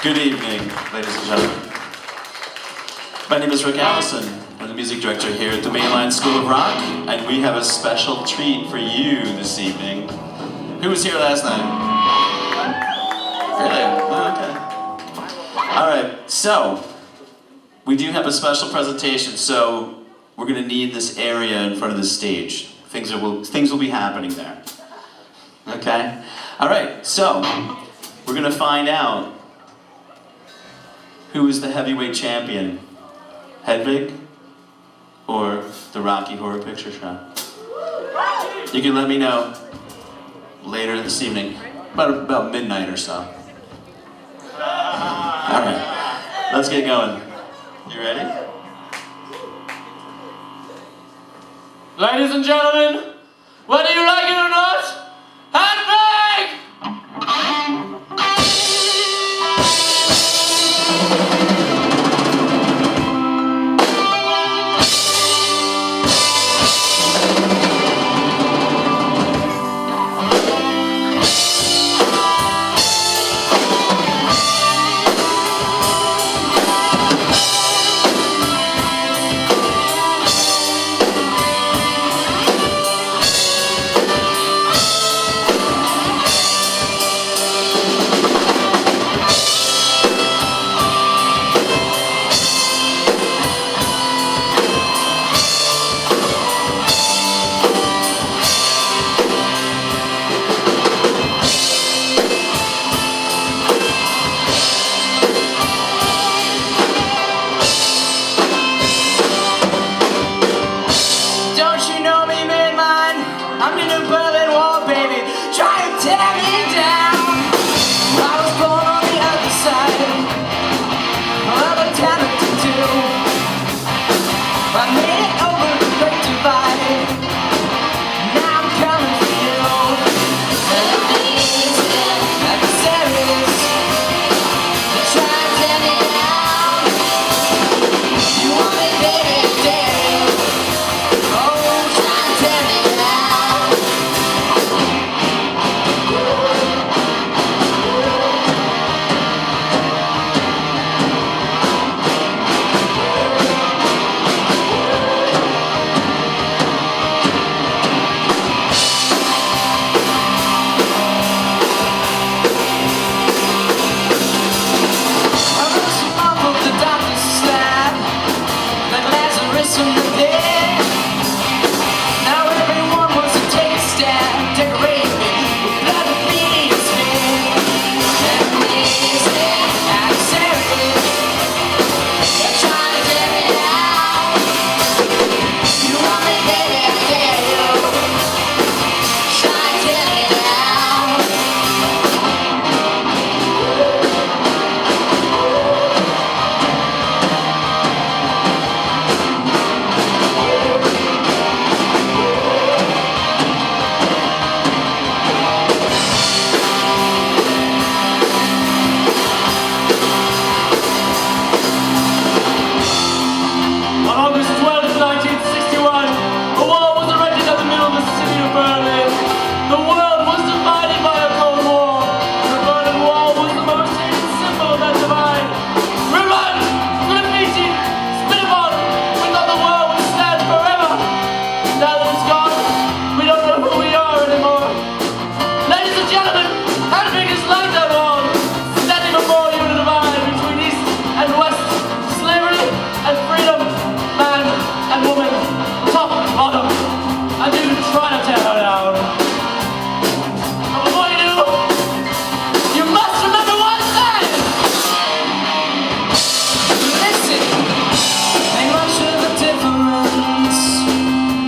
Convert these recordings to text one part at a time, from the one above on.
Good evening, ladies and gentlemen. My name is Rick Allison. I'm the music director here at the Mainline School of Rock, and we have a special treat for you this evening. Who was here last night? Really? Oh, okay. All right, so we do have a special presentation, so we're going to need this area in front of the stage. Things will be happening there. Okay? All right, so we're going to find out who is the heavyweight champion, Hedwig or the Rocky Horror Picture Show. You can let me know later this evening, about midnight or so. All right, let's get going. You ready? Ladies and gentlemen, whether you like it or not, Hedwig!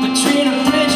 Between a bridge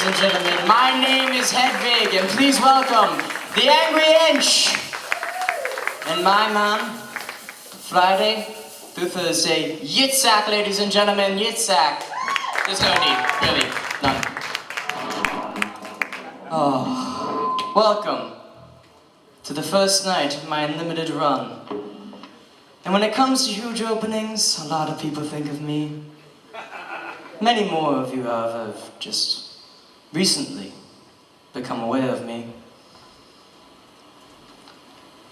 ladies and gentlemen. My name is Hedwig, and please welcome the Angry Inch. And my man, Friday through Thursday, Yitzhak, ladies and gentlemen, Yitzhak. There's no need, really, none. Oh, welcome to the first night of my unlimited run. And when it comes to huge openings, a lot of people think of me. Many more of you, however, have just recently become aware of me.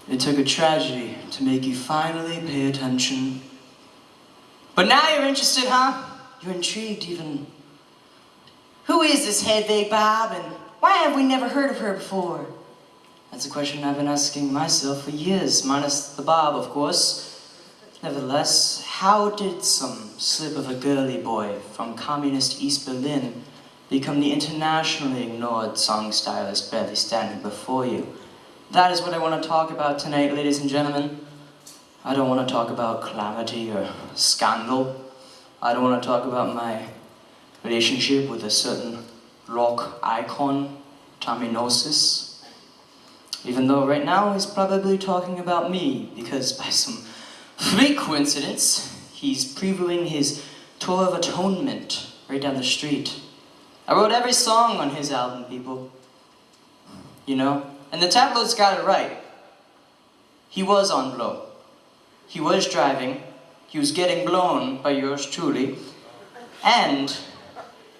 It took a tragedy to make you finally pay attention. But now you're interested, huh? You're intrigued even. Who is this Hedwig Bob, and why have we never heard of her before? That's a question I've been asking myself for years, minus the Bob, of course. Nevertheless, how did some slip of a girly boy from communist East Berlin become the internationally ignored song stylist barely standing before you? That is what I want to talk about tonight, ladies and gentlemen. I don't want to talk about calamity or scandal. I don't want to talk about my relationship with a certain rock icon, Tommy Gnosis. Even though right now he's probably talking about me, because by some freak coincidence, he's previewing his tour of atonement right down the street. I wrote every song on his album, people. You know? And the tabloids got it right. He was on blow. He was driving. He was getting blown by yours truly. And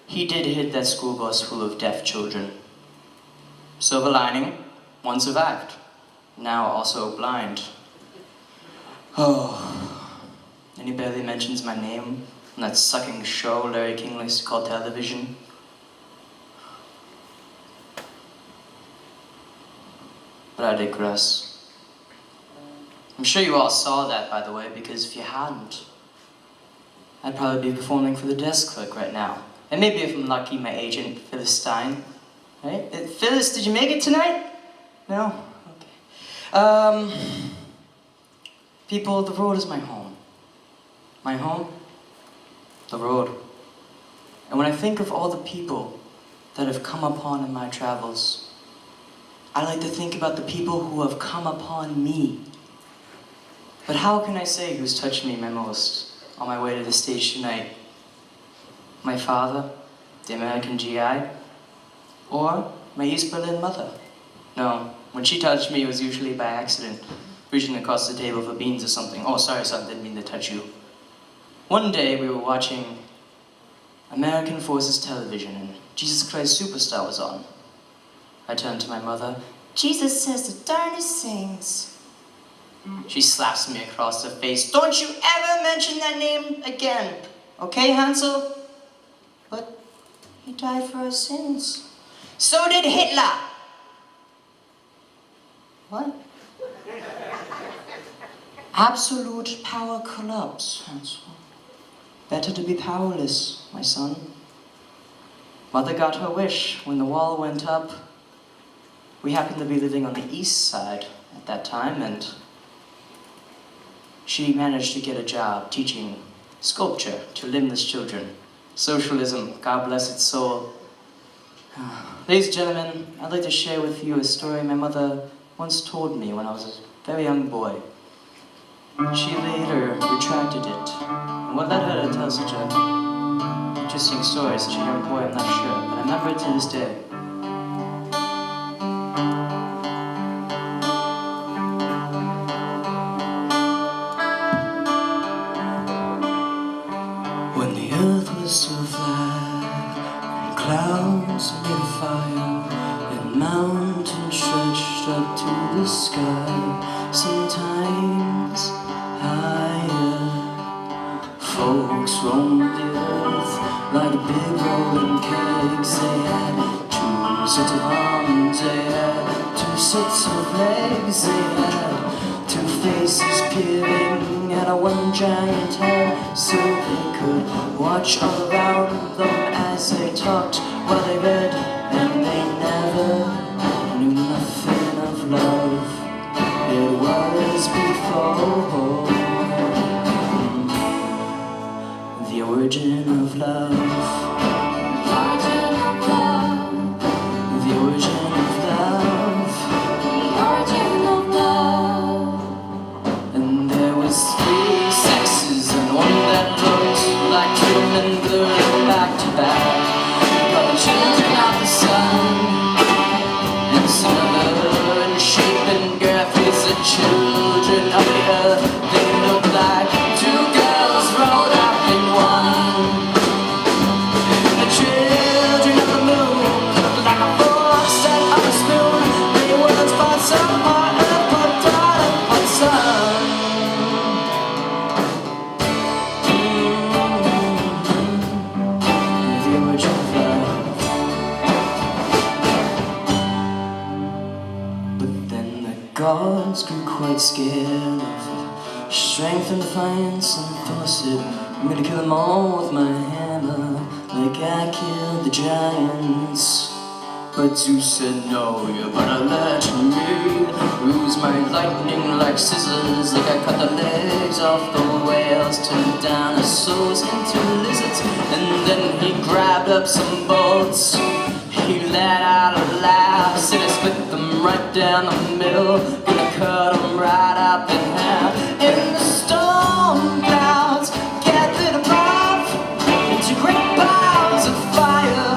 he did hit that school bus full of deaf children. Silver lining, one survived. Now also blind. Oh, and he barely mentions my name on that sucking show Larry King likes to call television. But I digress. I'm sure you all saw that, by the way, because if you hadn't, I'd probably be performing for the desk clerk right now. And maybe if I'm lucky, my agent, Phyllis Stein. Right? Phyllis, did you make it tonight? No? Okay. People, the road is my home. My home? The road. And when I think of all the people that have come upon in my travels, I like to think about the people who have come upon me. But how can I say who's touched me most on my way to the stage tonight? My father, the American GI, or my East Berlin mother? No, when she touched me, it was usually by accident, reaching across the table for beans or something. Oh, sorry, son, didn't mean to touch you. One day, we were watching American Forces television, and Jesus Christ Superstar was on. I turned to my mother. Jesus says the darnest things. She slaps me across the face. Don't you ever mention that name again. Okay, Hansel? But he died for our sins. So did Hitler. What? Absolute power corrupts, Hansel. Better to be powerless, my son. Mother got her wish when the wall went up. We happened to be living on the east side at that time, and she managed to get a job teaching sculpture to limbless children. Socialism, God bless its soul. Ladies and gentlemen, I'd like to share with you a story my mother once told me when I was a very young boy. She later retracted it. And what led her to tell such an interesting story, such a young boy, I'm not sure, but I remember it to this day. When the earth was still flat, and clouds made of fire, and mountains stretched up to the sky, sometimes higher. Folks roamed the earth like big rolling kegs. They had two sets of arms, they had two sets of legs, they had two faces peering at a one giant head, so they could watch all around them as they talked while they read, and they never knew nothing of love. It was before the origin of love. The origin of love. cowards grew quite scared of strength and defiance, and Thor said, I'm gonna kill them all with my hammer, like I killed the giants. But Zeus said, no, you better let me use my lightning like scissors, like I cut the legs off the whales, turned dinosaurs into lizards. And then he grabbed up some bolts, he let out a laugh, said I split them right down the middle, gonna cut them right up in half. And the storm clouds gathered above into great piles of fire.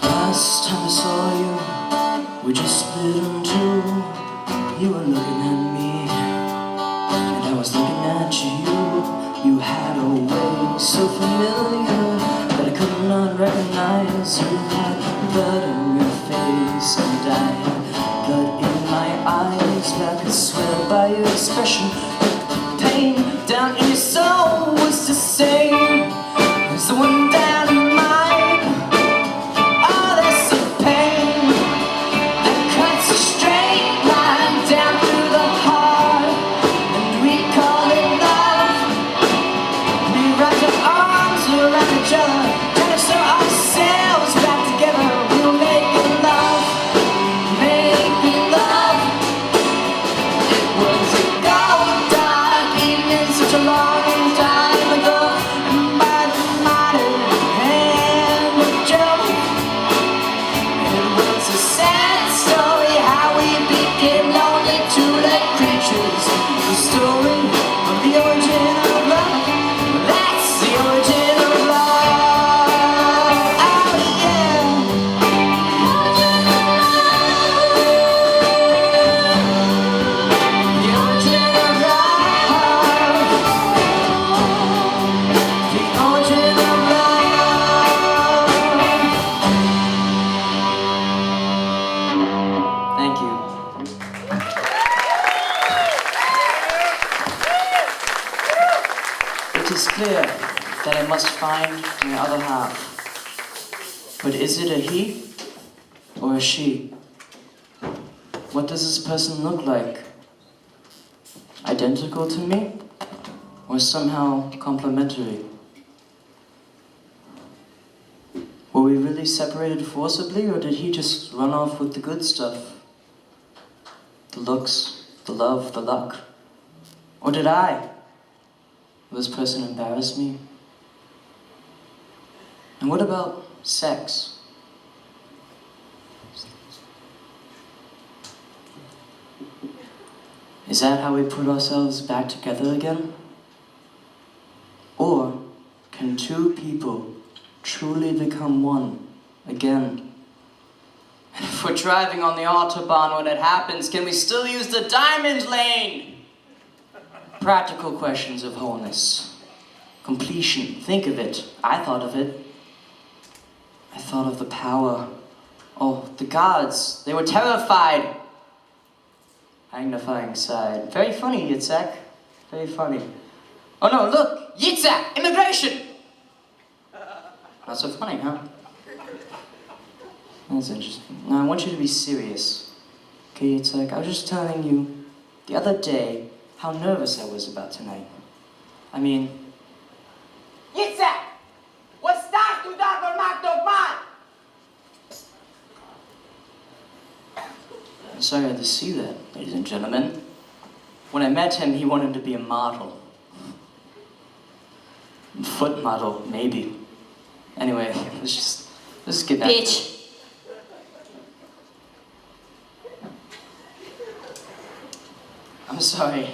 Last time I saw you, we just split in two. You were looking at me, and I was looking at you. You had a way so familiar that I could not recognize. You had blood in your face, and I had blood in my eyes. But I could swear by your expression that the pain down in your soul was the same as the one down in mine. It is clear that I must find my other half. But is it a he or a she? What does this person look like? Identical to me? Or somehow complementary? Were we really separated forcibly, or did he just run off with the good stuff? The looks, the love, the luck? Or did I? Will this person embarrass me? And what about sex? Is that how we put ourselves back together again? Or can two people truly become one again? And if we're driving on the Autobahn when it happens, can we still use the diamond lane? Practical questions of wholeness. Completion. Think of it. I thought of it. I thought of the power. Oh, the gods. They were terrified. Magnifying side. Very funny, Yitzhak. Very funny. Oh no, look! Yitzhak! Immigration! Not so funny, huh? That's interesting. Now, I want you to be serious. Okay, it's like, I was just telling you the other day how nervous I was about tonight. I mean... Gitse! Wat staat u daar voor maakt op man? I'm sorry I had to see that, ladies and gentlemen. When I met him, he wanted to be a model. Foot model, maybe. Anyway, let's just get back. Bitch. I'm sorry.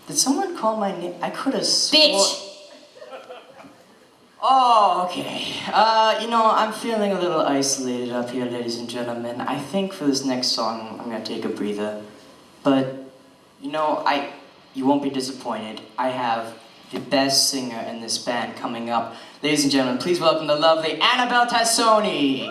Did someone call my name? I could have sworn... Bitch. Oh, okay. You know, I'm feeling a little isolated up here, ladies and gentlemen. I think for this next song, I'm gonna take a breather. But, you know, you won't be disappointed. I have the best singer in this band coming up. Ladies and gentlemen, please welcome the lovely Annabelle Tassoni.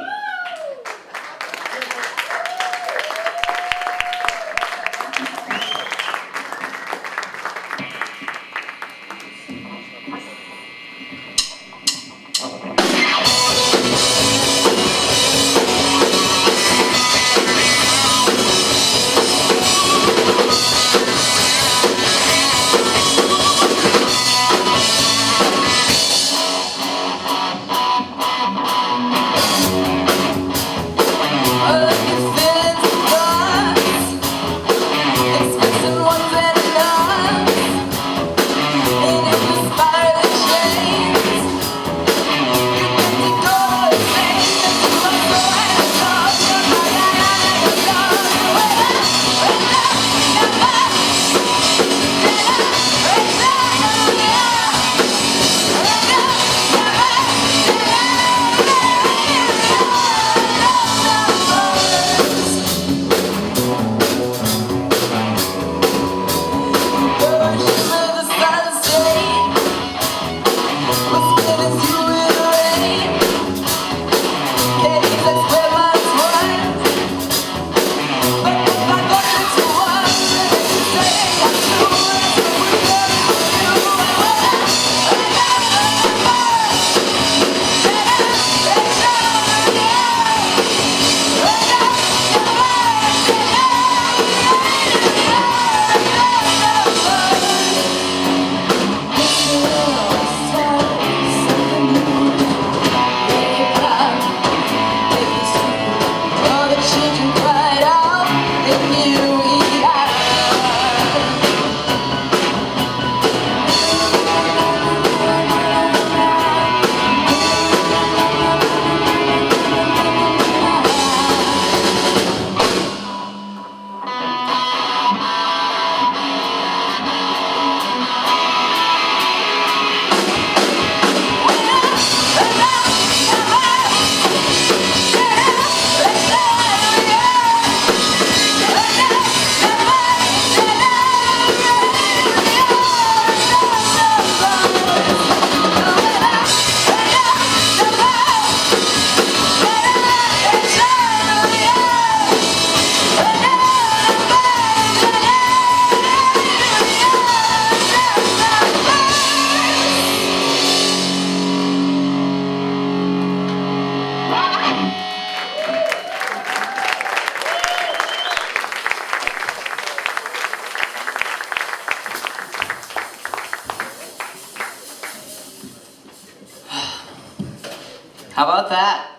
How about that?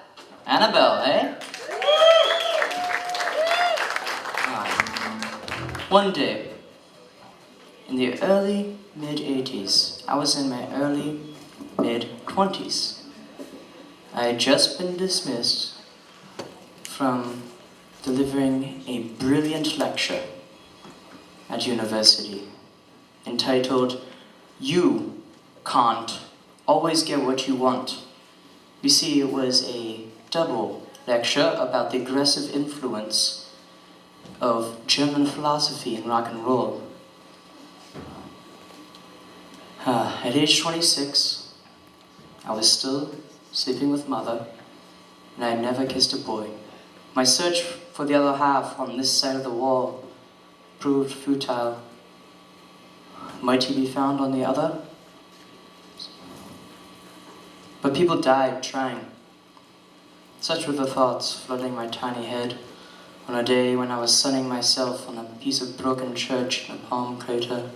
Annabelle, eh? One day, in the early mid-80s, I was in my early mid-20s. I had just been dismissed from delivering a brilliant lecture at university entitled, "You Can't Always Get What You Want." You see, it was a double lecture about the aggressive influence of German philosophy in rock and roll. At age 26, I was still sleeping with mother, and I had never kissed a boy. My search for the other half on this side of the wall proved futile. Might he be found on the other? But people died trying. Such were the thoughts flooding my tiny head on a day when I was sunning myself on a piece of broken church in a palm crater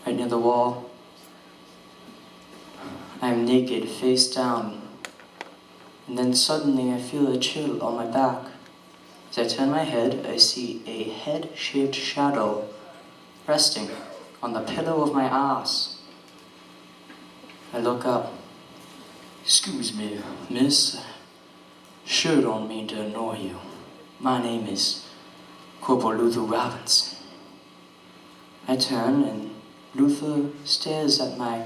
right near the wall. I am naked, face down, and then suddenly I feel a chill on my back. As I turn my head, I see a head-shaped shadow resting on the pillow of my ass. I look up. "Excuse me, miss. Sure don't mean to annoy you. My name is Corporal Luther Robinson." I turn and Luther stares at my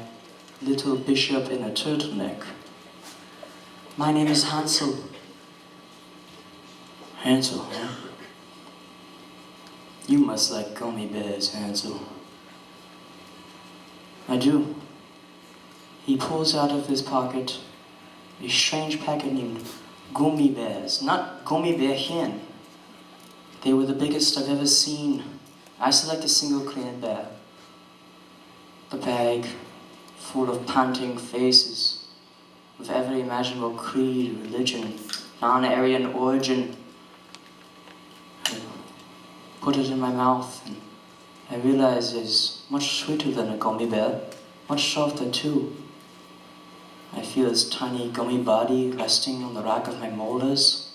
little bishop in a turtleneck. "My name is Hansel." "Hansel, huh? You must like gummy bears, Hansel." "I do." He pulls out of his pocket a strange packet named gummy bears, not gummy bearchen. They were the biggest I've ever seen. I select a single clean bear. The bag, full of panting faces, of every imaginable creed, religion, non-Aryan origin. I put it in my mouth, and I realize it's much sweeter than a gummy bear, much softer too. I feel its tiny gummy body resting on the rack of my molars.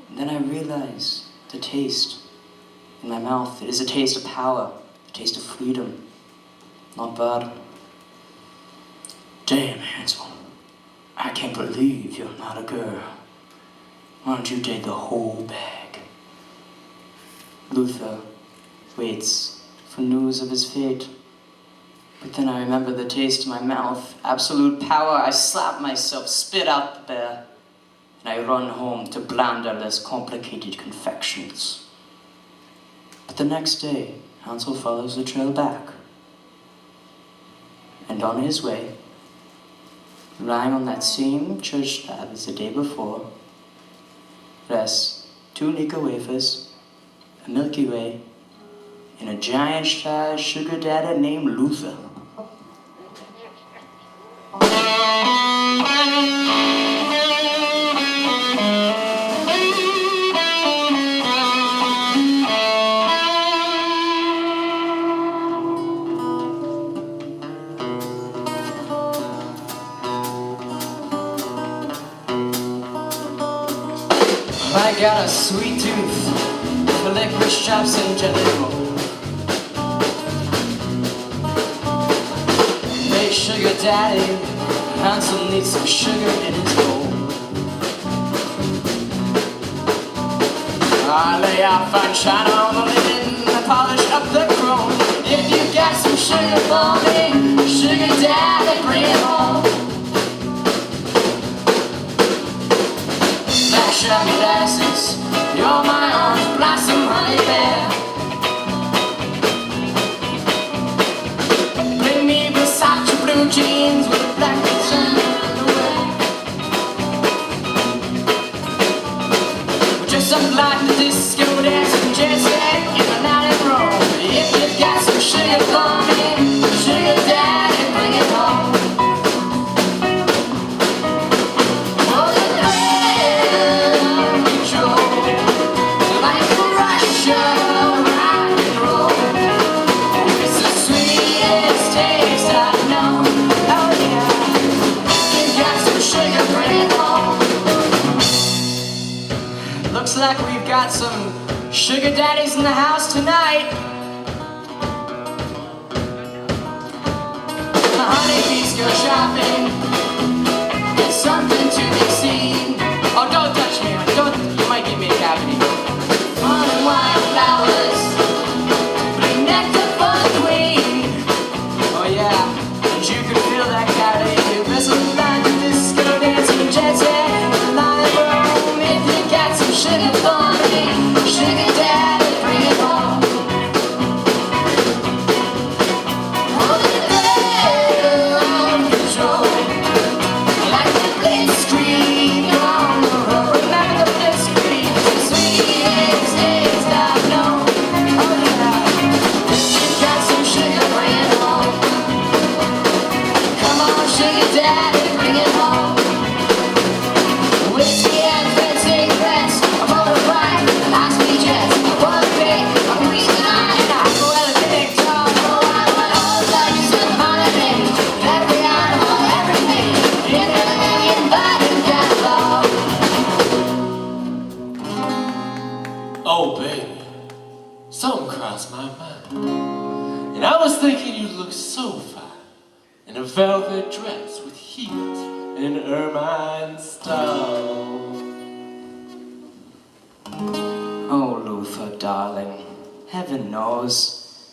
And then I realize the taste in my mouth. It is a taste of power, a taste of freedom. Not bad. "Damn, Hansel, I can't believe you're not a girl. Why don't you take the whole bag?" Luther waits for news of his fate. But then I remember the taste in my mouth, absolute power. I slap myself, spit out the bear, and I run home to blander, less complicated confections. But the next day, Hansel follows the trail back. And on his way, lying on that same church slab as the day before, rests 2 Nika wafers, a Milky Way, and a giant-sized sugar daddy named Luther. I got a sweet tooth for licorice chops and jelly roll. Hey, sugar daddy, Hansel needs some sugar in his bowl. I lay out fine china on the linen, I polish up the chrome. If you got some sugar for me, sugar daddy, bring it home. Show me glasses, you're my orange blossom honey bear. Bring me Versace blue jeans with a black underwear. We're just up like the disco dancing jet set in the night in Rome. If you got some sugar for me, sugar daddy, bring it home. Looks like we've got some sugar daddies in the house tonight. The honeybees go shopping. It's something to be seen. Oh, don't touch me. Don't. You might give me a cavity. On and white flowers, bring nectar for the queen. Oh yeah, and you can feel that cavity. You wrestle like a disco dancing jet set. Sugar for me, sugar daddy, bring it home. Hold it down, control. And I was thinking you'd look so fine in a velvet dress with heels and an ermine stole. Oh, Luther, darling, heaven knows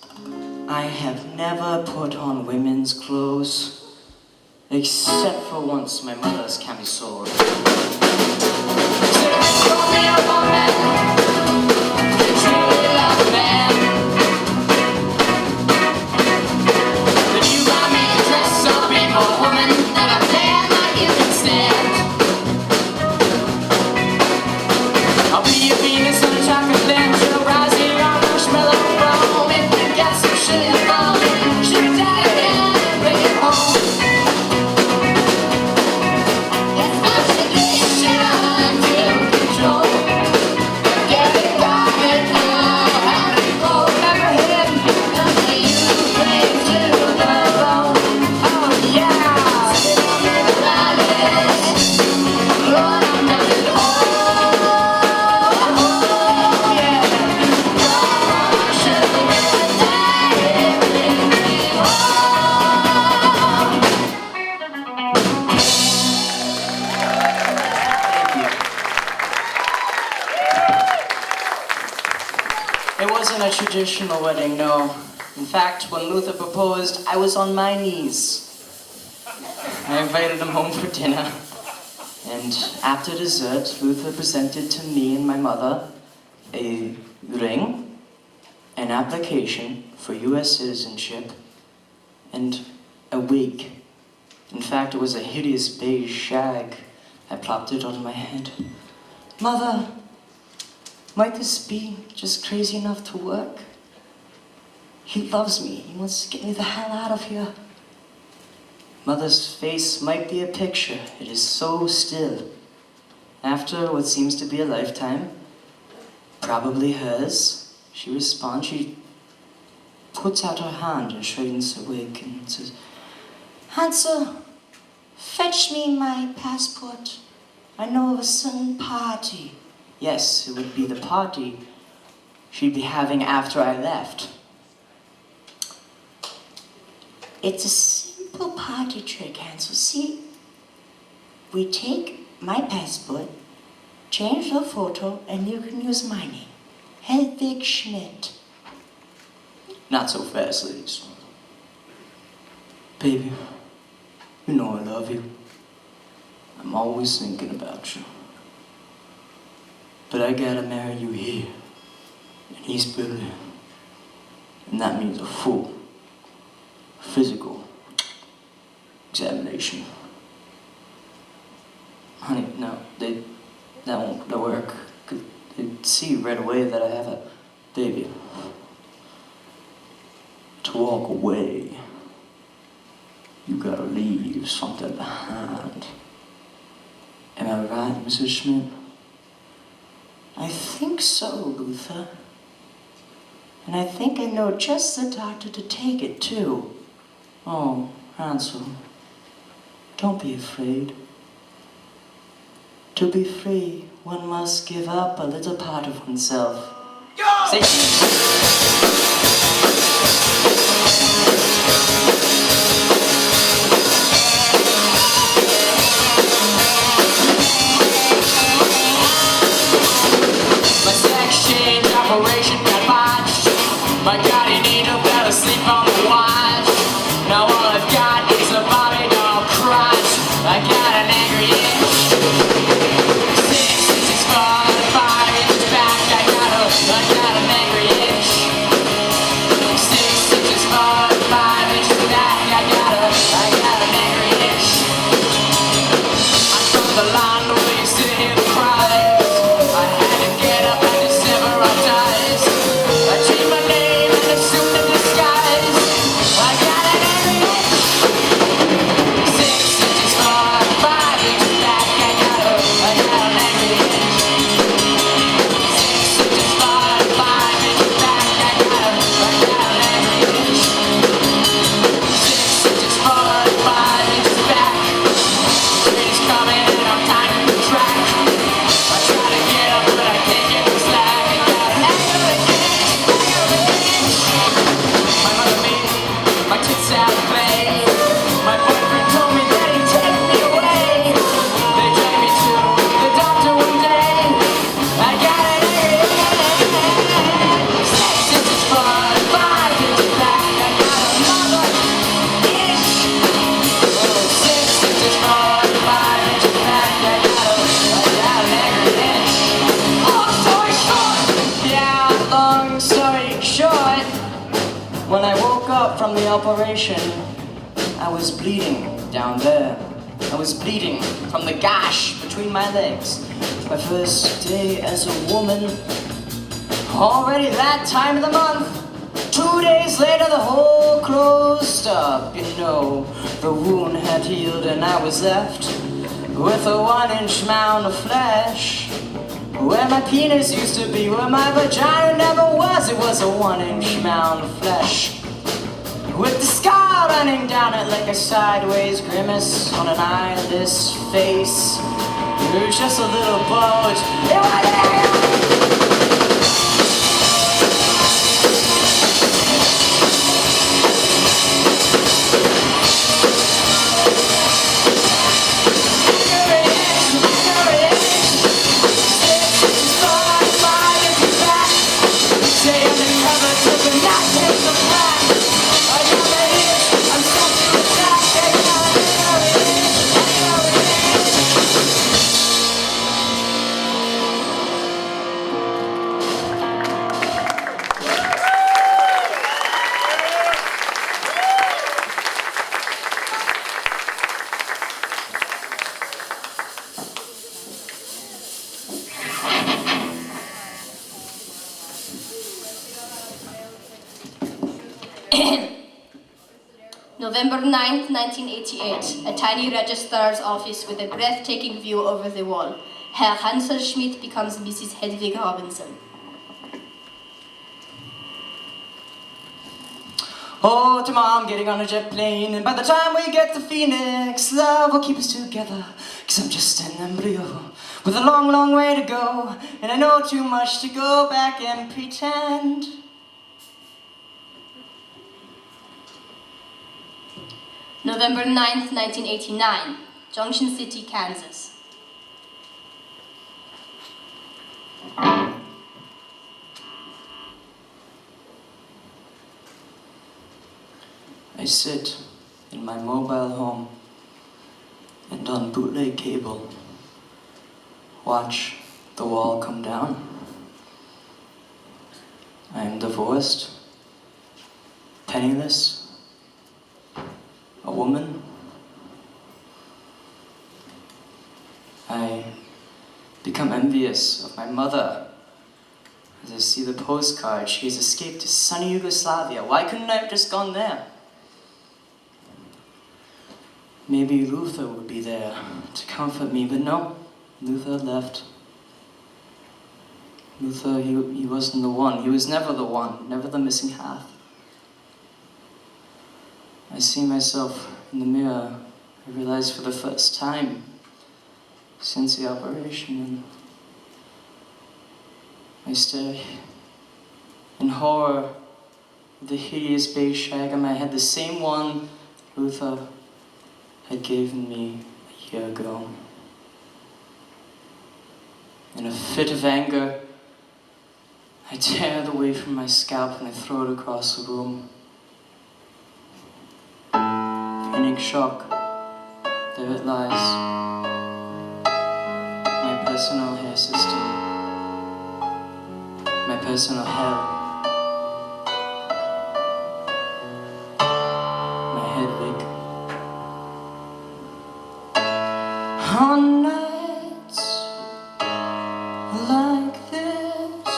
I have never put on women's clothes, except for once my mother's camisole. It wasn't a traditional wedding, no. In fact, when Luther proposed, I was on my knees. I invited him home for dinner, and after dessert, Luther presented to me and my mother a ring, an application for U.S. citizenship, and a wig. In fact, it was a hideous beige shag. I plopped it on my head. Mother, might this be just crazy enough to work? He loves me. He wants to get me the hell out of here. Mother's face might be a picture. It is so still. After what seems to be a lifetime, probably hers, she responds. She puts out her hand and straightens her wig and says, "Hansel, fetch me my passport. I know of a certain party." Yes, it would be the party she'd be having after I left. It's a simple party trick, Hansel. See, we take my passport, change the photo, and you can use my name, Hedwig Schmidt. Not so fast, ladies. Baby, you know I love you. I'm always thinking about you. But I gotta marry you here, in East Berlin. And that means a full physical examination. Honey, no, that won't work. They'd see right away that I have a baby. To walk away, you gotta leave something behind. Am I right, Mrs. Schmidt? I think so, Luther. And I think I know just the doctor to take it, too. Oh, Hansel, don't be afraid. To be free, one must give up a little part of oneself. Say operation got botched. My God, you need a better sleep on the watch. Now all I've got is a Bobby doll crotch. I got an angry itch. 6 inches forward, 5 inches back. I got an angry itch. 6 inches forward, 5 inches back. I got an angry itch. I'm from the land where you sit here and cry. I had to get up and sever our ties. I changed my name and assumed a disguise. the operation, I was bleeding down there. I was bleeding from the gash between my legs. My first day as a woman. Already that time of the month. 2 days later, the hole closed up. You know, the wound had healed and I was left with a 1-inch mound of flesh. Where my penis used to be, where my vagina never was, it was a 1-inch mound of flesh. With the scar running down it like a sideways grimace on an eyeless face. It was just a little bulge. It was November 9th, 1988, a tiny registrar's office with a breathtaking view over the wall. Herr Hanselschmidt becomes Mrs. Hedwig Robinson. Oh, tomorrow I'm getting on a jet plane, and by the time we get to Phoenix, love will keep us together. 'Cause I'm just an embryo with a long, long way to go, and I know too much to go back and pretend. November 9th, 1989, Junction City, Kansas. I sit in my mobile home and on bootleg cable watch the wall come down. I am divorced, penniless, a woman. I become envious of my mother as I see the postcard. She has escaped to sunny Yugoslavia. Why couldn't I have just gone there? Maybe Luther would be there to comfort me, but no, Luther left. Luther, he wasn't the one. He was never the one, never the missing half. I see myself in the mirror. I realize for the first time since the operation, and I stare in horror at the hideous beige shag on my head, the same one Luther had given me a year ago. In a fit of anger, I tear it away from my scalp and I throw it across the room. Feigning shock, there it lies. My personal hair system. My personal hell. My Hedwig. On nights like this,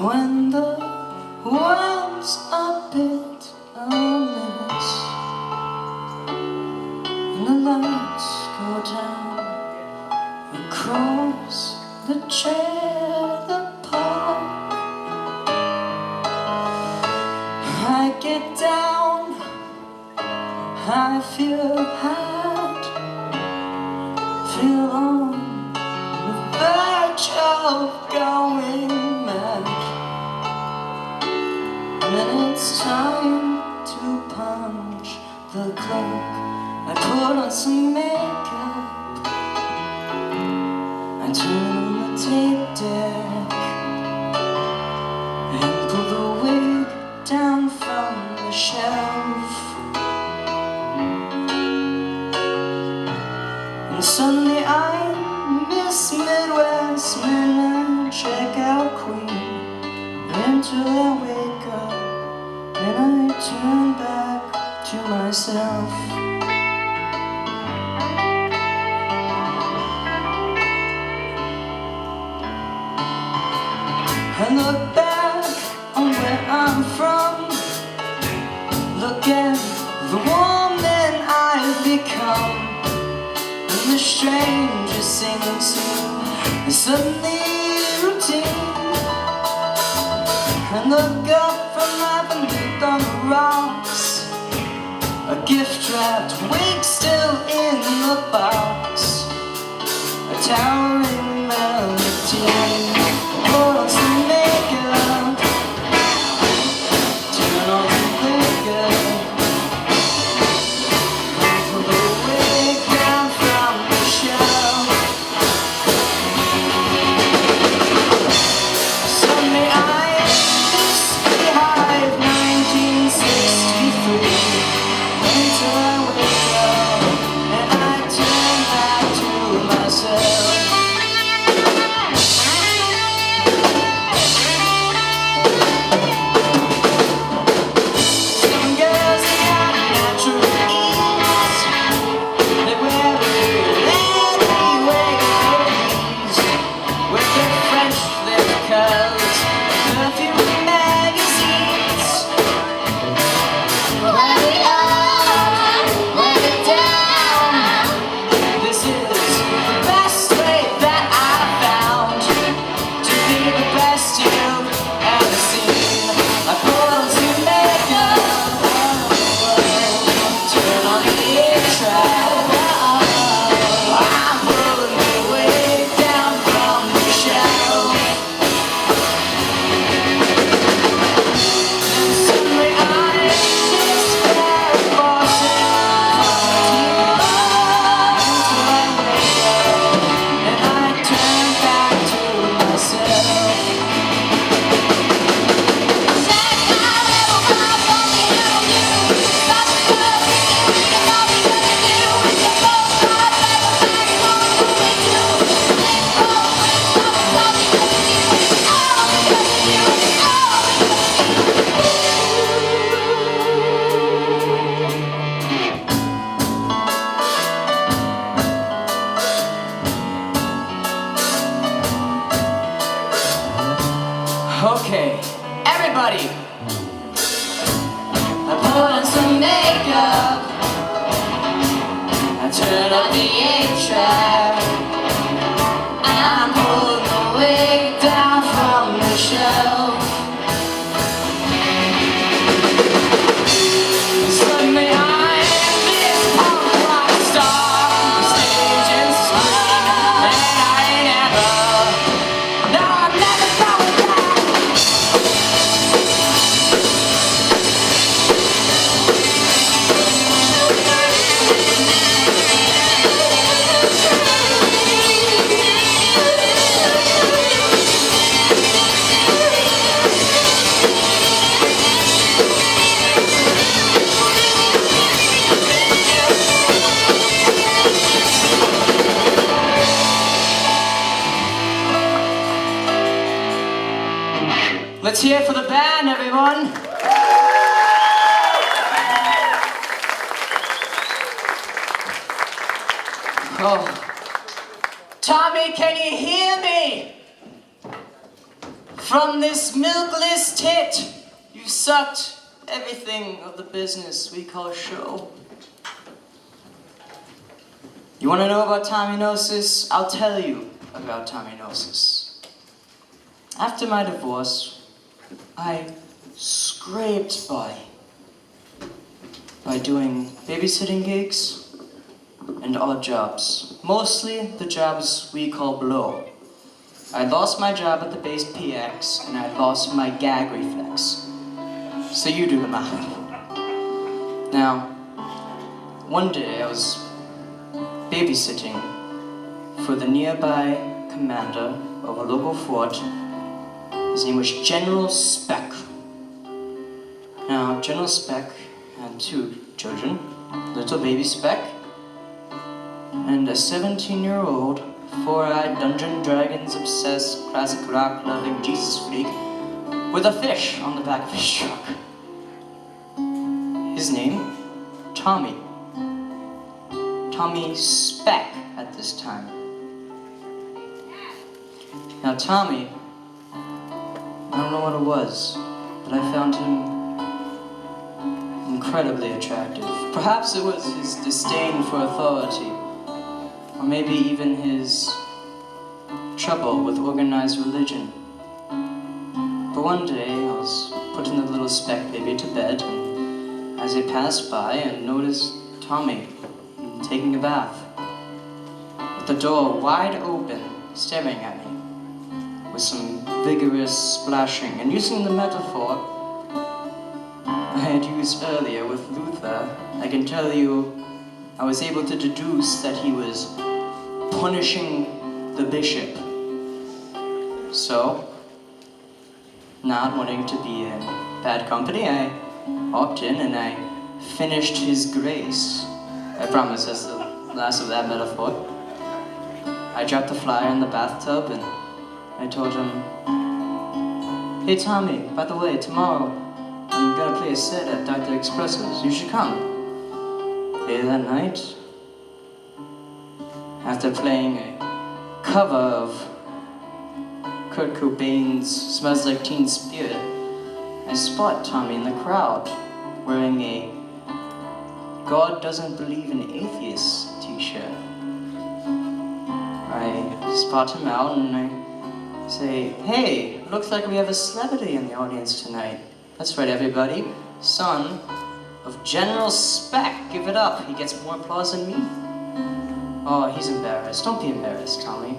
when the world's a bit amiss, and the lights go down across the trailer park, I get down, I feel bad, feel on the verge of going mad. And then it's time to punch the clock. I put on some makeup, I turn on the tape deck and pull the wig down from the shelf. And suddenly I'm Miss Midwest Midnight Checkout Queen, until I wake up turn back to myself. And look back on where I'm from. Look at the woman I've become. And the strangest thing seems is suddenly routine. And look up from my beneath on the rocks. A gift wrapped wig still in the box. A towering melody. What's the makeup? Turn on the liquor. Pull the wig down from the shelf. Sunday I this beehive 1963. Until I wake up and I turn back to myself. Okay, everybody! I put on some makeup. I turn on the 8-track. I'm pulling the wig down from the shelf. Suddenly I'm this punk rock star. The stage is swinging and I ain't ever. No, I'm never going back. Let's hear it for the band, everyone. Oh. Tommy, can you hear me? From this milkless tit, you sucked everything of the business we call show. You want to know about Tommynosis? I'll tell you about Tommynosis. After my divorce, I scraped by doing babysitting gigs and odd jobs. Mostly the jobs we call blow. I lost my job at the base PX and I lost my gag reflex. So you do the math. Now, one day I was babysitting for the nearby commander of a local fort. His name was General Speck. Now, General Speck had 2 children, little baby Speck, and a 17-year-old, 4-eyed, Dungeon Dragons obsessed, classic rock loving Jesus freak with a fish on the back of his truck. His name, Tommy. Tommy Speck at this time. Now Tommy, I don't know what it was, but I found him incredibly attractive. Perhaps it was his disdain for authority, or maybe even his trouble with organized religion. But one day I was putting the little Speck baby to bed, and as I passed by, I noticed Tommy taking a bath, with the door wide open, staring at me, with some vigorous splashing. And using the metaphor I had used earlier with Luther, I can tell you I was able to deduce that he was punishing the bishop. So, not wanting to be in bad company, I hopped in and I finished his grace. I promise that's the last of that metaphor. I dropped the flyer in the bathtub and I told him, "Hey Tommy, by the way, tomorrow I'm gonna play a set at Dr. Expresso's. You should come." Later that night, after playing a cover of Kurt Cobain's Smells Like Teen Spirit, I spot Tommy in the crowd wearing a God Doesn't Believe in Atheists t-shirt. I spot him out and I say, "Hey, looks like we have a celebrity in the audience tonight." That's right, everybody. Son of General Speck. Give it up. He gets more applause than me. Oh, he's embarrassed. Don't be embarrassed, Tommy.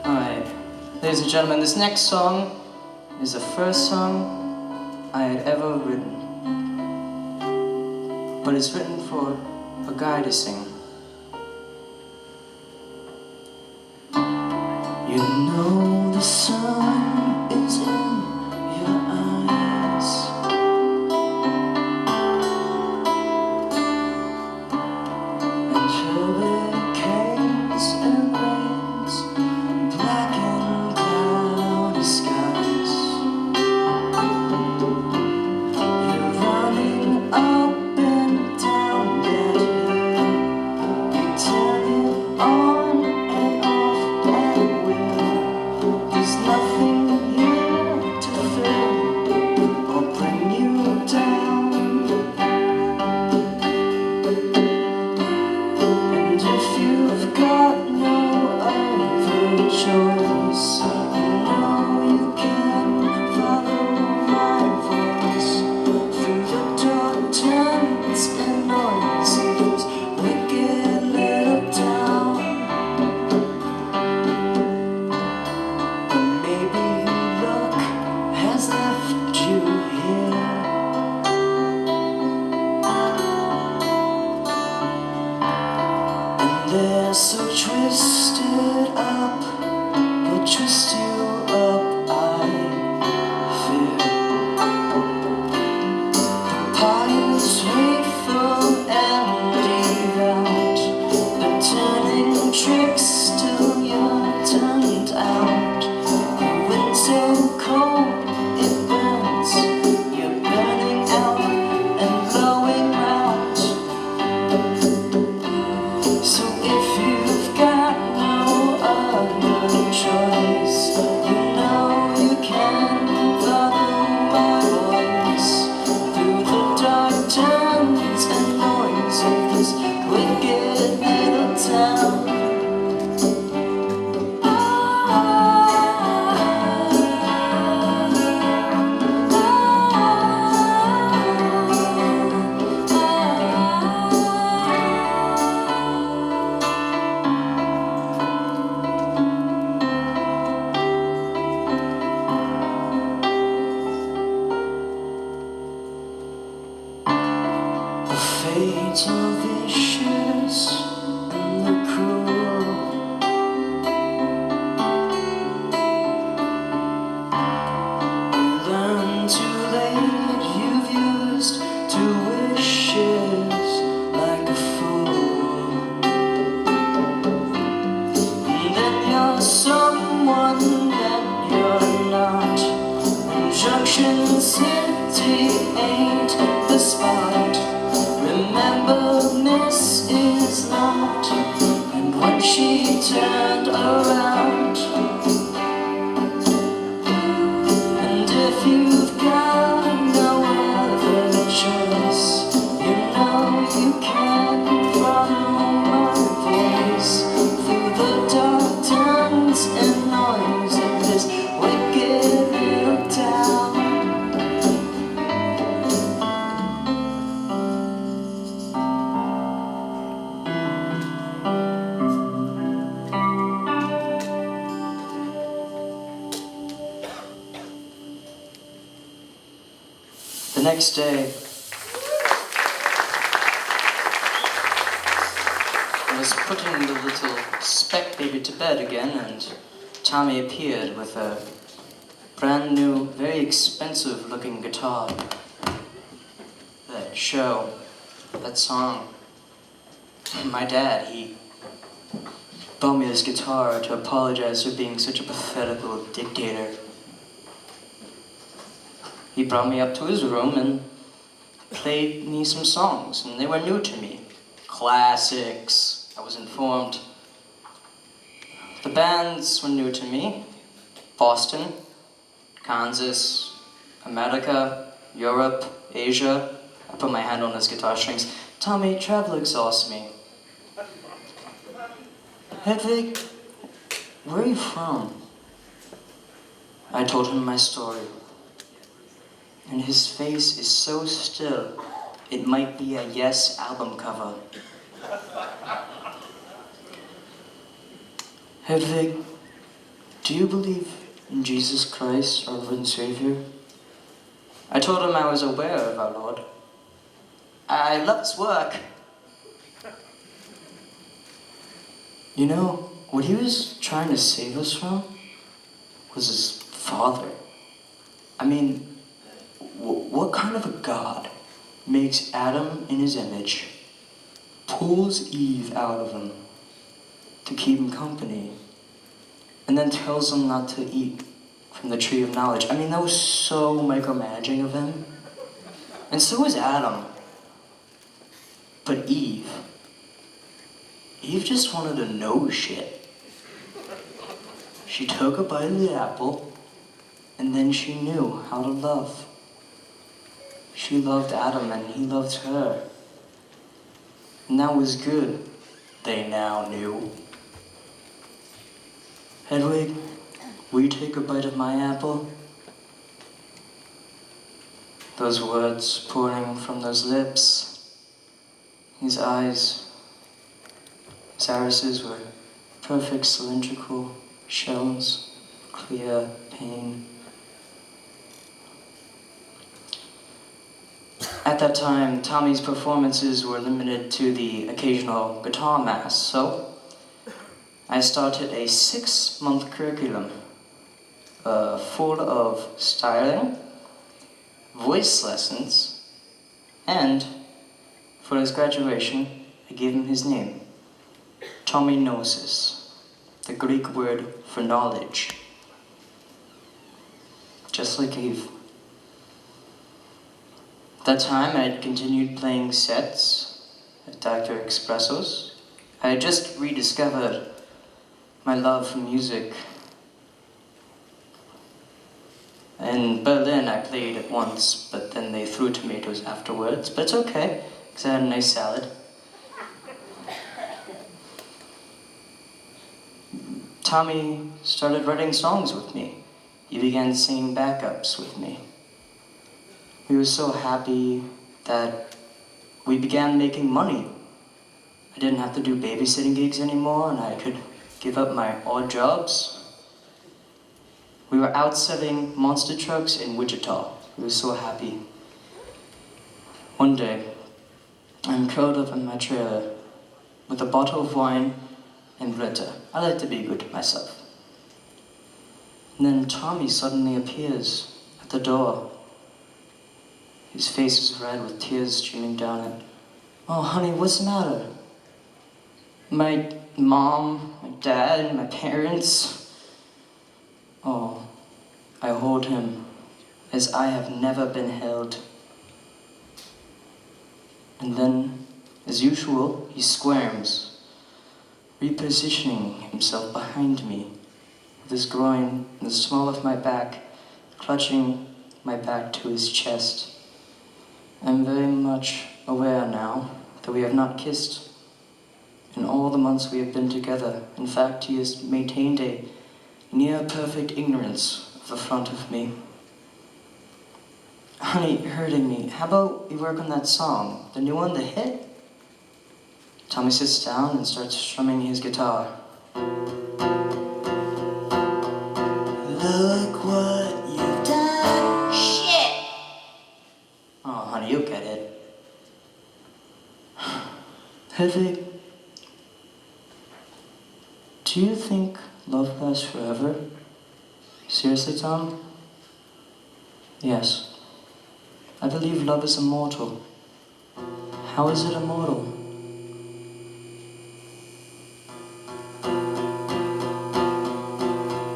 Alright. Ladies and gentlemen, this next song is the first song I had ever written. But it's written for a guy to sing. You know the sun is in your eyes, and hurricanes and rains, black and cloudy skies. You're running up and down that hill, you turn it on and off at will. There's nothing here to thrill or bring you down. And if you've got no other choice, you know you can follow my voice through the dark turns and noises, wicked little town. But maybe luck has left you here. And they're so twisted up, but twist you up, I fear. Piles faithful and devout, the turning tricks till you're turned out. The wind's so cold, it burns. You're burning out and blowing round. So if you've got no other choice, you know you can follow my voice through the dark turns and noise of this wicked little town. The fates are vicious and the cruel. You learn too late, you've used two wishes like a fool. And then you're someone that you're not. And Junction City ain't the spot. next day, I was putting the little speck baby to bed again, and Tommy appeared with a brand new, very expensive looking guitar. That show, that song. My dad, he bought me this guitar to apologize for being such a pathetic little dictator. He brought me up to his room and played me some songs, and they were new to me. Classics, I was informed. The bands were new to me. Boston, Kansas, America, Europe, Asia. I put my hand on his guitar strings. Tommy, travel exhausts me. Hedwig, where are you from? I told him my story. And his face is so still, it might be a Yes album cover. Hedwig, do you believe in Jesus Christ, our Lord and Savior? I told him I was aware of our Lord. I love his work. You know, what he was trying to save us from was his father. I mean, what kind of a God makes Adam in his image, pulls Eve out of him to keep him company, and then tells him not to eat from the tree of knowledge? I mean, that was so micromanaging of him. And so was Adam. But Eve just wanted to know shit. She took a bite of the apple, and then she knew how to love. She loved Adam and he loved her. And that was good, they now knew. Hedwig, will you take a bite of my apple? Those words pouring from those lips, his eyes, his irises were perfect cylindrical shells, clear pain. At that time, Tommy's performances were limited to the occasional guitar mass, so I started a 6-month curriculum full of styling, voice lessons, and for his graduation, I gave him his name, Tommy Gnosis, the Greek word for knowledge, just like Eve. At that time, I had continued playing sets at Dr. Expressos. I had just rediscovered my love for music. In Berlin, I played it once, but then they threw tomatoes afterwards. But it's okay, because I had a nice salad. Tommy started writing songs with me. He began singing backups with me. We were so happy that we began making money. I didn't have to do babysitting gigs anymore, and I could give up my odd jobs. We were out selling monster trucks in Wichita. We were so happy. One day, I'm curled up in my trailer with a bottle of wine and glitter. I like to be good myself. And then Tommy suddenly appears at the door. His face is red with tears streaming down it. Oh, honey, what's the matter? My mom, my dad, my parents. Oh, I hold him as I have never been held. And then, as usual, he squirms, repositioning himself behind me, with his groin and the small of my back, clutching my back to his chest. I'm very much aware now that we have not kissed in all the months we have been together. In fact, he has maintained a near-perfect ignorance of the front of me. Honey, you're hurting me. How about we work on that song, the new one, the hit? Tommy sits down and starts strumming his guitar. Look what you've done. Shit! you get it. Hedwig, do you think love lasts forever? Seriously, Tom? Yes. I believe love is immortal. How is it immortal?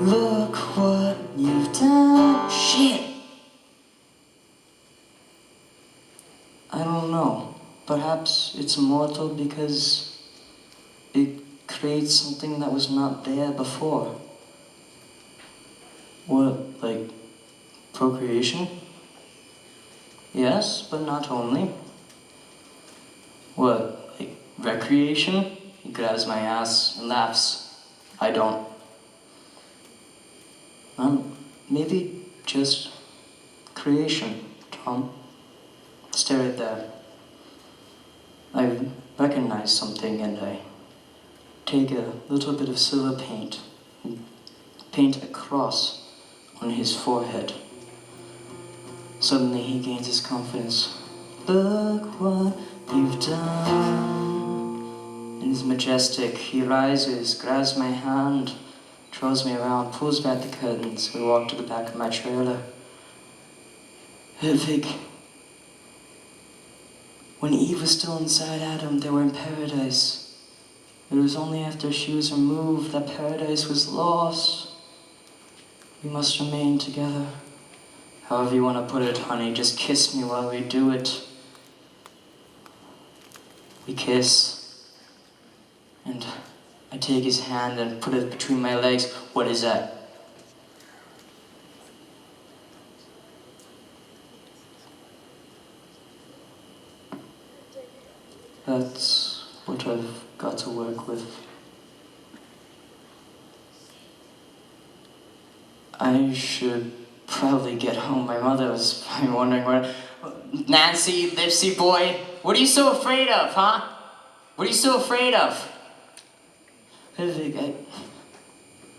Look what you've done. Shit! I don't know. Perhaps it's immortal because it creates something that was not there before. What, like procreation? Yes, but not only. What, like recreation? He grabs my ass and laughs. I don't. Maybe just creation, Tom. Stay right there. I recognize something and I take a little bit of silver paint and paint a cross on his forehead. Suddenly he gains his confidence. Look what you've done. And he's majestic. He rises, grabs my hand, throws me around, pulls back the curtains. We walk to the back of my trailer. Hedwig. When Eve was still inside Adam, they were in paradise. It was only after she was removed that paradise was lost. We must remain together. However you want to put it, honey, just kiss me while we do it. We kiss. And I take his hand and put it between my legs. What is that? That's what I've got to work with. I should probably get home. My mother was probably wondering where... Nancy, Lipsy boy, what are you so afraid of, huh? What are you so afraid of? Hedwig,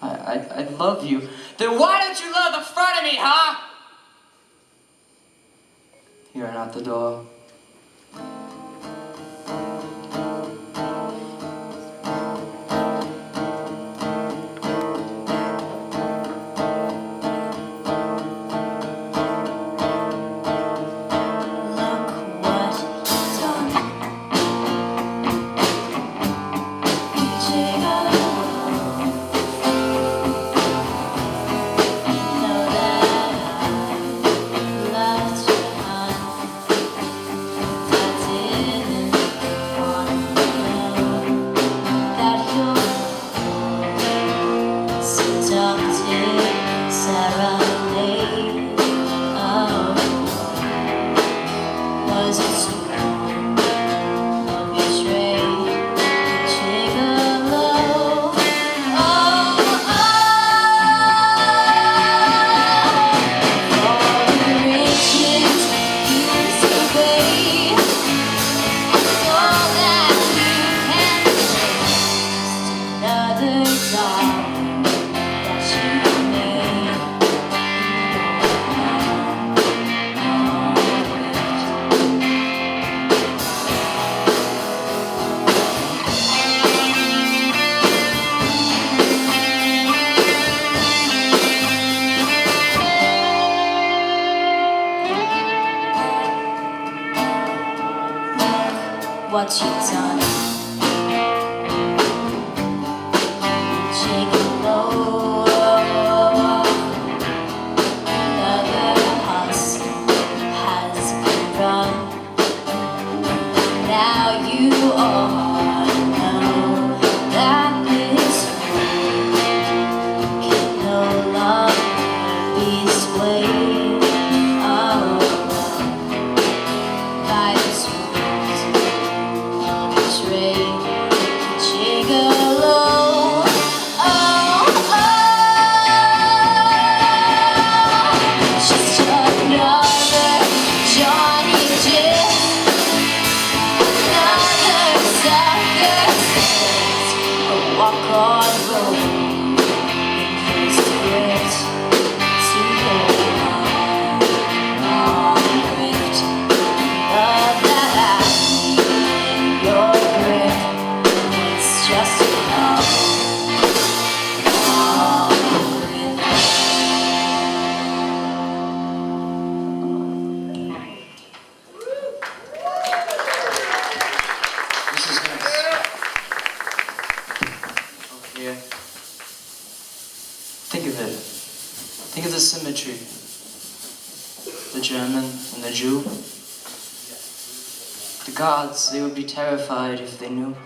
I love you. Then why don't you love the front of me, huh? Here and out the door. What you've done. Take a load. Another horse has been run. Now you all know that this world can no longer be swayed by this world. Betrayed. symmetry. The German and the Jew. The gods, they would be terrified if they knew.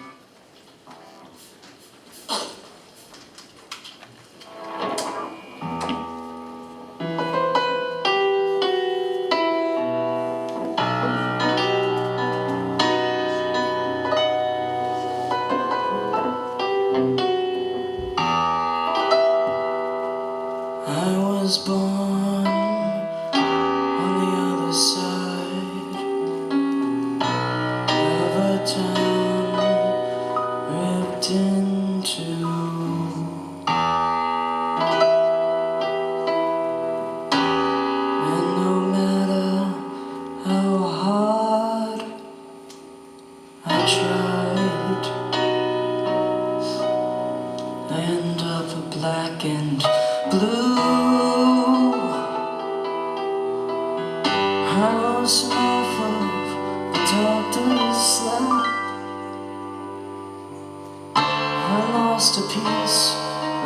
I was born on the other side of a town ripped in two. And no matter how hard I tried, I end up black and blue. I lost half of the doctor's slab. I lost a piece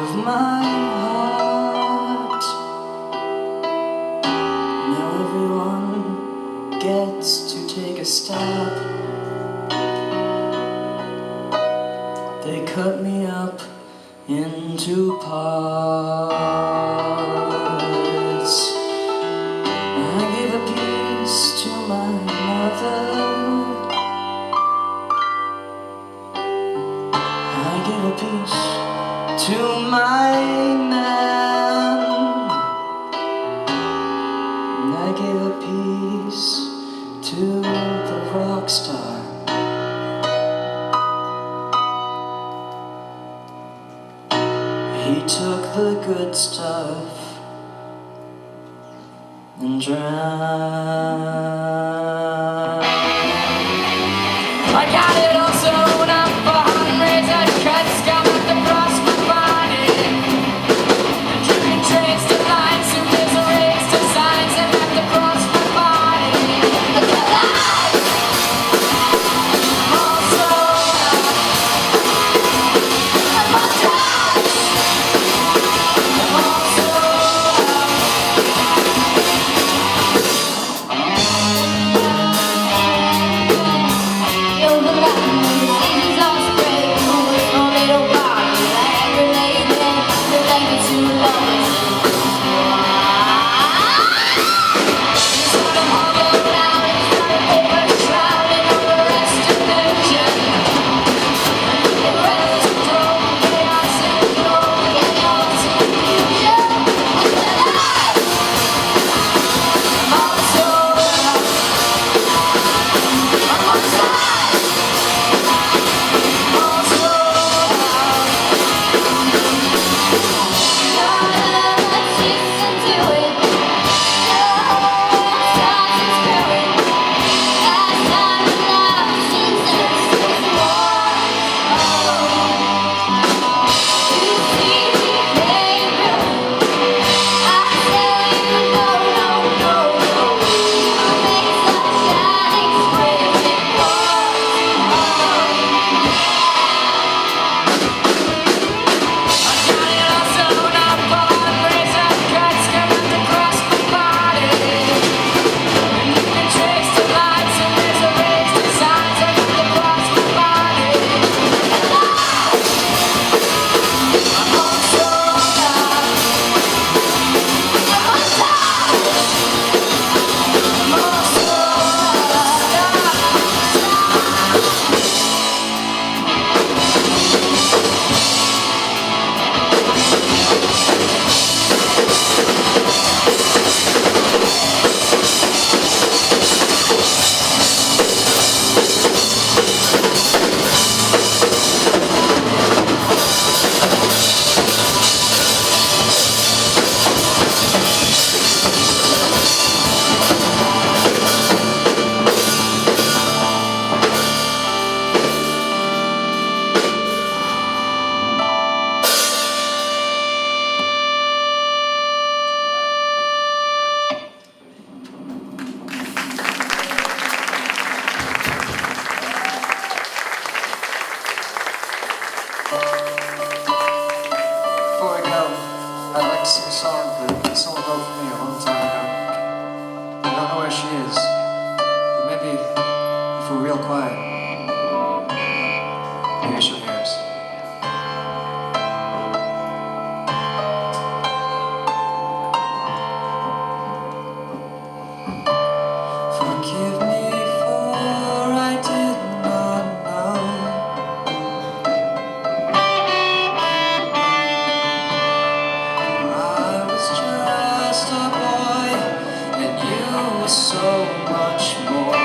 of my heart. Now everyone gets to take a stab. They cut me up into parts. I gave a piece to my mother. I gave a piece to my man. And I gave a piece to the rock star. He took the good stuff and drowned. I got it all sewn up for razor cuts, got the frost for body. Driven trains to lines, souvenirs erased to signs, and left the frost for body. Look at that! All sewn up. I'm on drugs. All sewn up. real quiet. Maybe she'll hear us. Forgive me for I did not know. I was just a boy and you were so much more.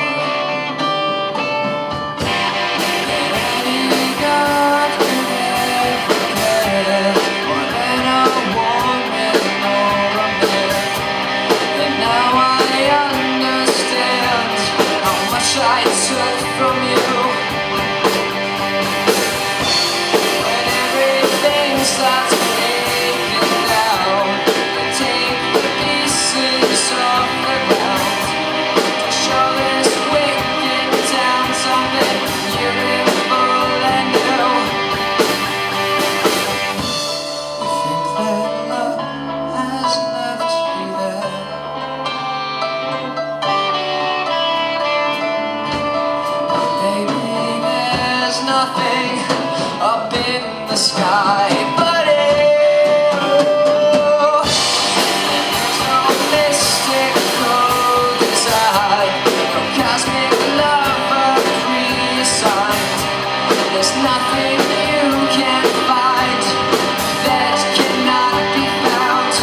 I took from you when everything starts breaking down. Take the pieces off the ground to show this wicked town something beautiful and new. You think that love has left you there? Maybe there's nothing up in the sky but you. There's no mystical desire, no cosmic love pre-assigned. There's nothing you can find that cannot be found.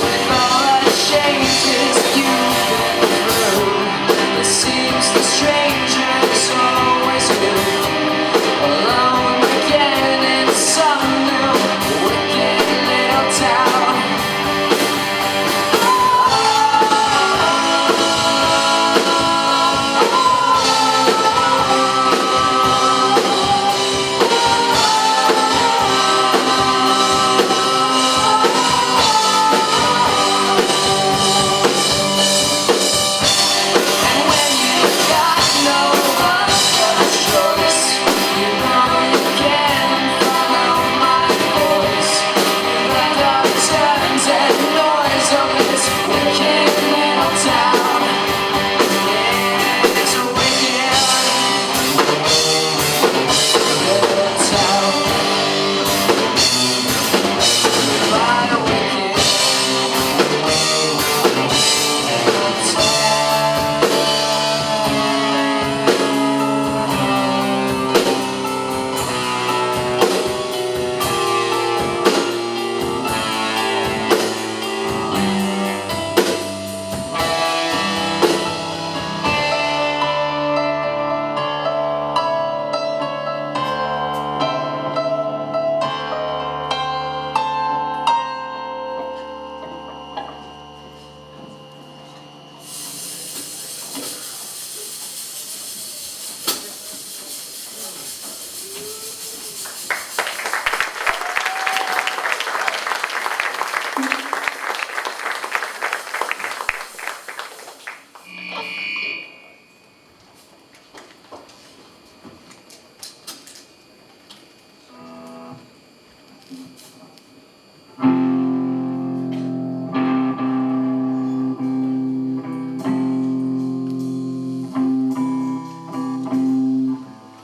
With all the changes you've been through, it seems the strangers always do. Alone again in some new wicked little town. And when you've got no other choice, you know you can follow my voice. The dark turns and noise of this wicked little town. It's a wicked little town. By a wicked little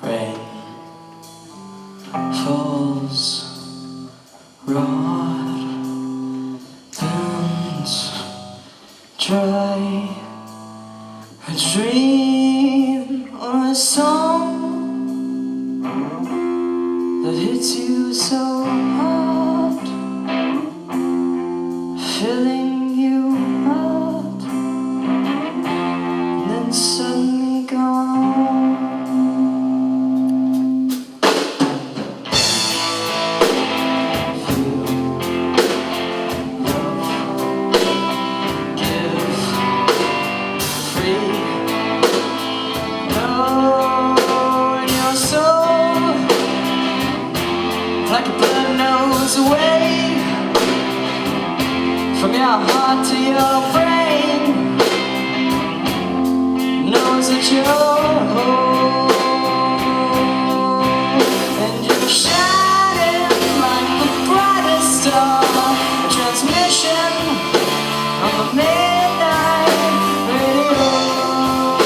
rain falls, rot burns dry. A dream or a song that hits you so hard, filling you up, and then suddenly gone. Like a blood knows away from your heart to your brain, knows that you're whole, and you're shining like the brightest star, a transmission on the midnight radio.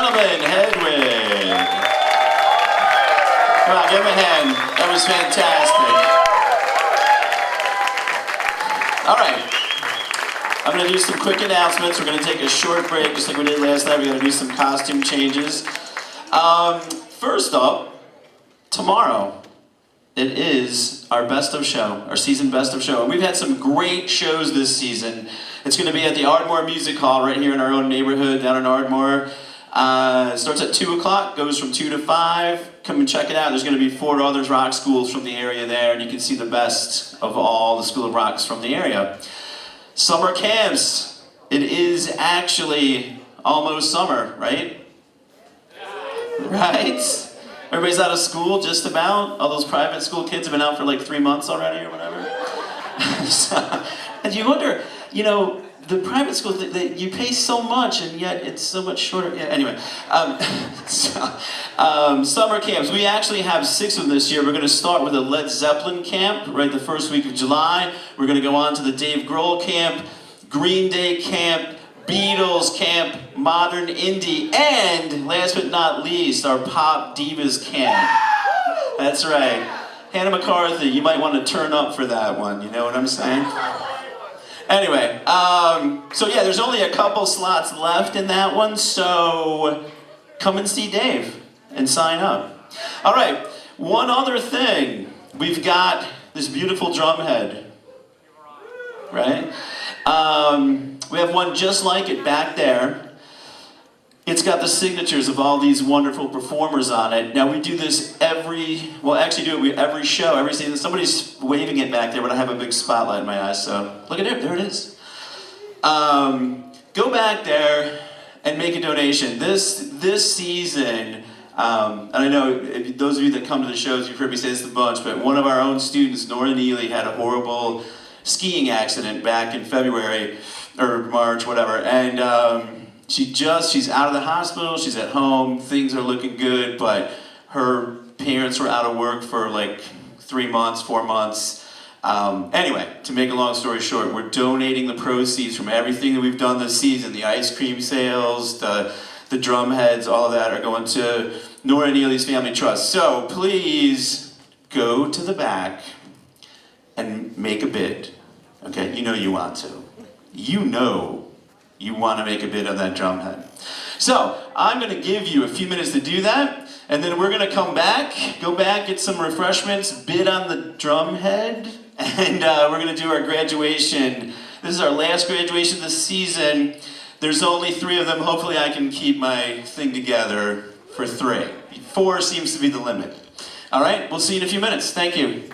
gentlemen, Hedwig. Come on, give him a hand. That was fantastic. All right. I'm going to do some quick announcements. We're going to take a short break, just like we did last night. We're going to do some costume changes. First up, tomorrow, it is our best of show, our season best of show. And we've had some great shows this season. It's going to be at the Ardmore Music Hall right here in our own neighborhood down in Ardmore. It starts at 2 o'clock, goes from 2 to 5. Come and check it out. There's going to be 4 other rock schools from the area there, and you can see the best of all the School of Rocks from the area. Summer camps. It is actually almost summer, right? Right? Everybody's out of school, just about. All those private school kids have been out for like 3 months already or whatever. So, and you wonder, you know, the private schools, you pay so much and yet it's so much shorter. Yeah, anyway, summer camps. We actually have 6 of them this year. We're going to start with a Led Zeppelin camp, right, the first week of July. We're going to go on to the Dave Grohl camp, Green Day camp, Beatles camp, Modern Indie, and last but not least, our Pop Divas camp. That's right. Hannah McCarthy, you might want to turn up for that one, you know what I'm saying? Anyway, so yeah, there's only a couple slots left in that one, so come and see Dave and sign up. All right, one other thing. We've got this beautiful drum head, right? We have one just like it back there. It's got the signatures of all these wonderful performers on it. Now we do this every show, every season. Somebody's waving it back there, but I have a big spotlight in my eyes, so look at it, there it is. Go back there and make a donation. This season, and I know those of you that come to the shows, you've heard me say this a bunch, but one of our own students, Nora Neely, had a horrible skiing accident back in February, or March, whatever, and she's out of the hospital, she's at home, things are looking good, but her parents were out of work for like 3 months, 4 months. Anyway, to make a long story short, we're donating the proceeds from everything that we've done this season, the ice cream sales, the drum heads, all of that are going to Nora Neely's Family Trust. So please go to the back and make a bid. Okay, you know you want to. You know you want to make a bid on that drum head. So, I'm going to give you a few minutes to do that, and then we're going to come back, go back, get some refreshments, bid on the drum head, and we're going to do our graduation. This is our last graduation this season. There's only 3 of them. Hopefully I can keep my thing together for 3. 4 seems to be the limit. All right, we'll see you in a few minutes. Thank you.